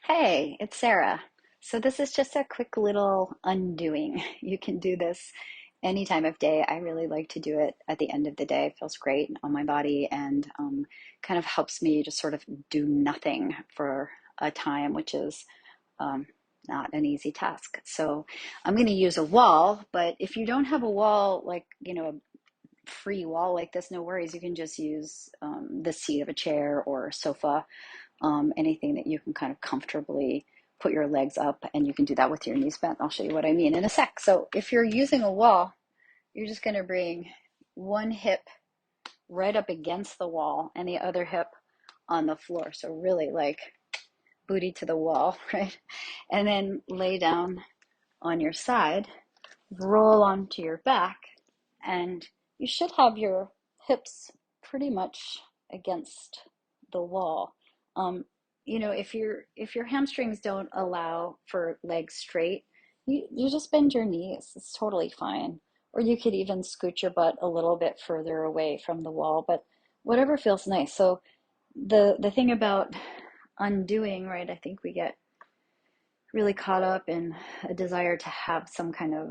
Hey, it's Sarah. So this is just a quick little undoing. You can do this any time of day. I really like to do it at the end of the day. It feels great on my body and kind of helps me to sort of do nothing for a time, which is um, not an easy task. So I'm going to use a wall, but if you don't have a wall, like, a free wall like this, no worries. You can just use the seat of a chair or a sofa, anything that you can kind of comfortably put your legs up, and you can do that with your knees bent. I'll show you what I mean in a sec. So if you're using a wall, you're just going to bring one hip right up against the wall and the other hip on the floor. So really like booty to the wall, right? And then lay down on your side, roll onto your back, and you should have your hips pretty much against the wall. Um, if your hamstrings don't allow for legs straight, you just bend your knees. It's totally fine. Or you could even scoot your butt a little bit further away from the wall, but whatever feels nice. So the thing about undoing, right? I think we get really caught up in a desire to have some kind of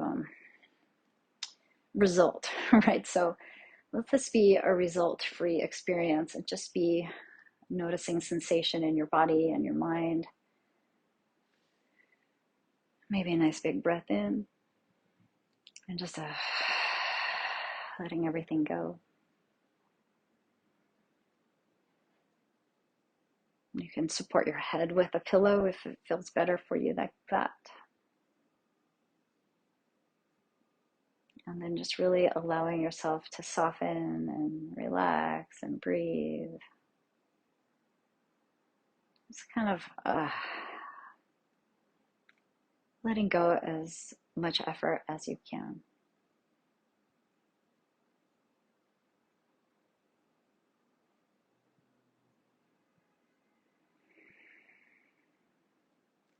result, right? So let this be a result-free experience and just be noticing sensation in your body and your mind. Maybe a nice big breath in and just letting everything go. You can support your head with a pillow if it feels better for you like that. And then just really allowing yourself to soften and relax and breathe. It's kind of letting go as much effort as you can.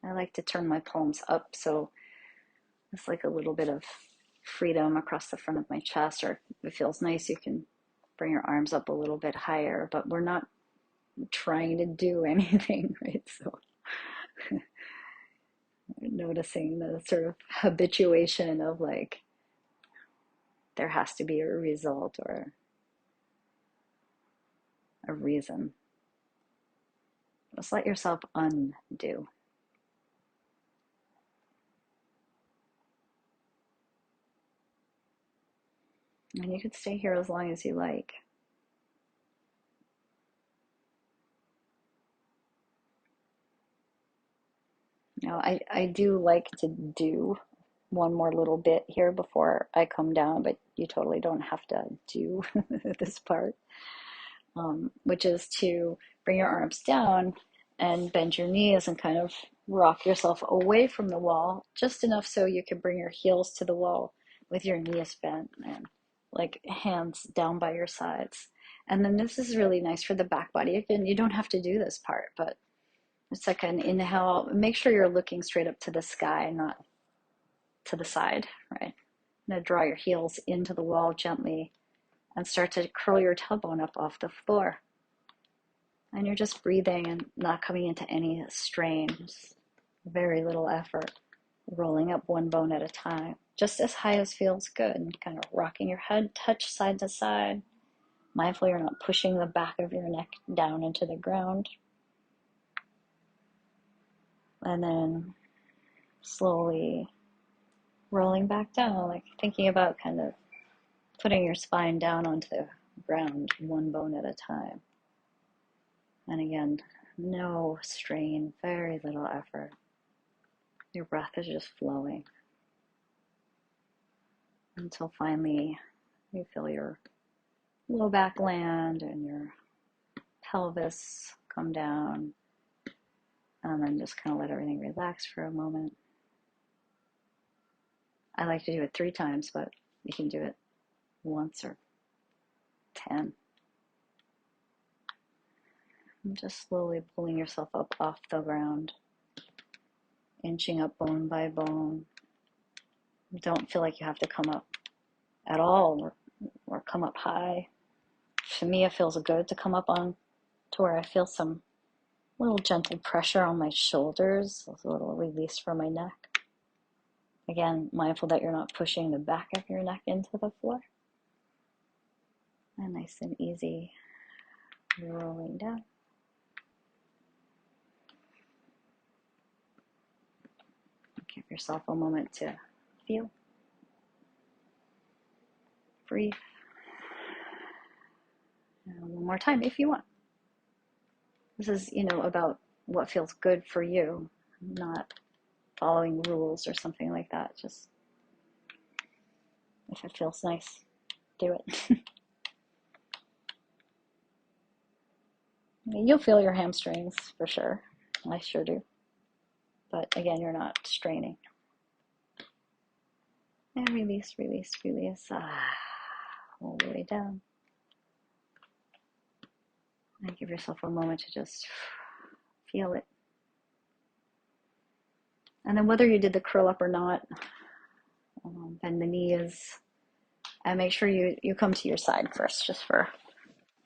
I like to turn my palms up, so it's like a little bit of freedom across the front of my chest, or if it feels nice, you can bring your arms up a little bit higher, but we're not trying to do anything, right? So noticing the sort of habituation of like, there has to be a result or a reason. Just let yourself undo. And you could stay here as long as you like. I do like to do one more little bit here before I come down, but you totally don't have to do this part, which is to bring your arms down and bend your knees and kind of rock yourself away from the wall, just enough so you can bring your heels to the wall with your knees bent and like hands down by your sides. And then this is really nice for the back body. Again, you don't have to do this part, but it's like an inhale. Make sure you're looking straight up to the sky, not to the side, right? Now draw your heels into the wall gently and start to curl your tailbone up off the floor. And you're just breathing and not coming into any strain, just very little effort, rolling up one bone at a time, just as high as feels good, and kind of rocking your head, touch side to side, mindful you're not pushing the back of your neck down into the ground. And then slowly rolling back down, like thinking about kind of putting your spine down onto the ground, one bone at a time. And again, no strain, very little effort. Your breath is just flowing until finally you feel your low back land and your pelvis come down, and then just kind of let everything relax for a moment. I like to do it 3 times, but you can do it once or 10. And just slowly pulling yourself up off the ground, inching up bone by bone. Don't feel like you have to come up at all or come up high. For me, it feels good to come up on to where I feel some little gentle pressure on my shoulders, a little release from my neck. Again, mindful that you're not pushing the back of your neck into the floor. And nice and easy, rolling down. Give yourself a moment to feel, breathe. And one more time if you want. This is, about what feels good for you, not following rules or something like that. Just if it feels nice, do it. You'll feel your hamstrings for sure. I sure do. But again, you're not straining. And release, release, release. All the way down. And give yourself a moment to just feel it. And then whether you did the curl up or not, bend the knees. And make sure you come to your side first, just for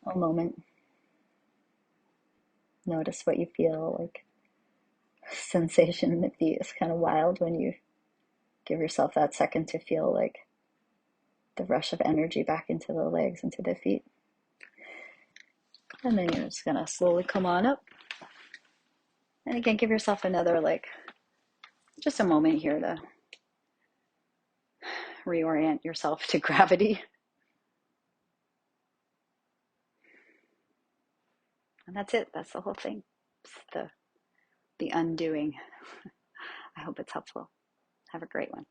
a moment. Notice what you feel, like sensation in the feet is kind of wild when you give yourself that second to feel like the rush of energy back into the legs, into the feet. And then you're just gonna slowly come on up. And again, give yourself another, just a moment here to reorient yourself to gravity. And that's it. That's the whole thing. It's the undoing. I hope it's helpful. Have a great one.